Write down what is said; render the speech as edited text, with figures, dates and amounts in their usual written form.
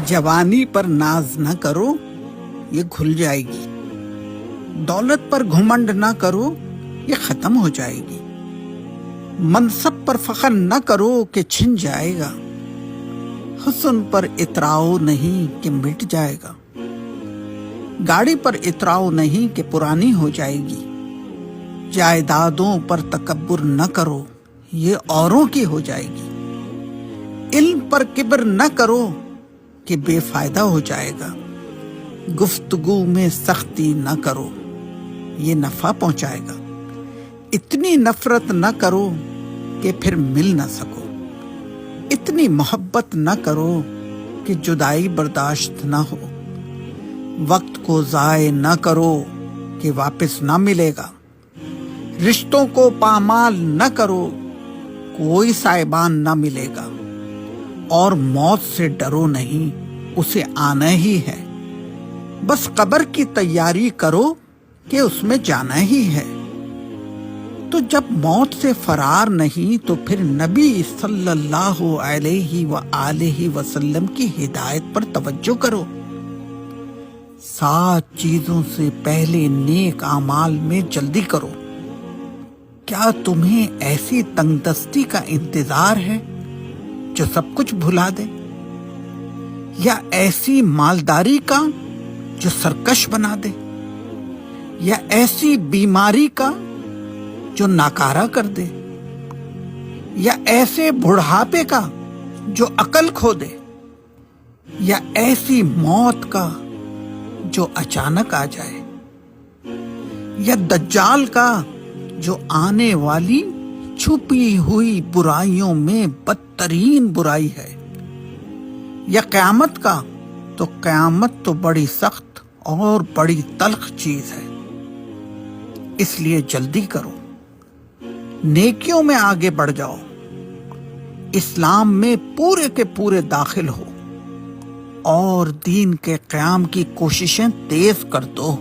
جوانی پر ناز نہ کرو، یہ کھل جائے گی۔ دولت پر گھمنڈ نہ کرو، یہ ختم ہو جائے گی۔ منصب پر فخر نہ کرو کہ چھن جائے گا۔ حسن پر اتراؤ نہیں کہ مٹ جائے گا۔ گاڑی پر اتراؤ نہیں کہ پرانی ہو جائے گی۔ جائیدادوں پر تکبر نہ کرو، یہ اوروں کی ہو جائے گی۔ علم پر کبر نہ کرو کہ بے فائدہ ہو جائے گا۔ گفتگو میں سختی نہ کرو، یہ نفع پہنچائے گا۔ اتنی نفرت نہ کرو کہ پھر مل نہ سکو۔ اتنی محبت نہ کرو کہ جدائی برداشت نہ ہو۔ وقت کو ضائع نہ کرو کہ واپس نہ ملے گا۔ رشتوں کو پامال نہ کرو، کوئی سائبان نہ ملے گا۔ اور موت سے ڈرو نہیں، اسے آنا ہی ہے۔ بس قبر کی تیاری کرو کہ اس میں جانا ہی ہے۔ تو جب موت سے فرار نہیں تو پھر نبی صلی اللہ علیہ وآلہ وسلم کی ہدایت پر توجہ کرو۔ 7 چیزوں سے پہلے نیک اعمال میں جلدی کرو۔ کیا تمہیں ایسی تنگ دستی کا انتظار ہے جو سب کچھ بھلا دے، یا ایسی مالداری کا جو سرکش بنا دے، یا ایسی بیماری کا جو ناکارہ کر دے، یا ایسے بڑھاپے کا جو عقل کھو دے، یا ایسی موت کا جو اچانک آ جائے، یا دجال کا جو آنے والی چھپی ہوئی برائیوں میں بدترین برائی ہے، یا قیامت کا تو قیامت تو بڑی سخت اور بڑی تلخ چیز ہے۔ اس لیے جلدی کرو، نیکیوں میں آگے بڑھ جاؤ، اسلام میں پورے کے پورے داخل ہو، اور دین کے قیام کی کوششیں تیز کر دو۔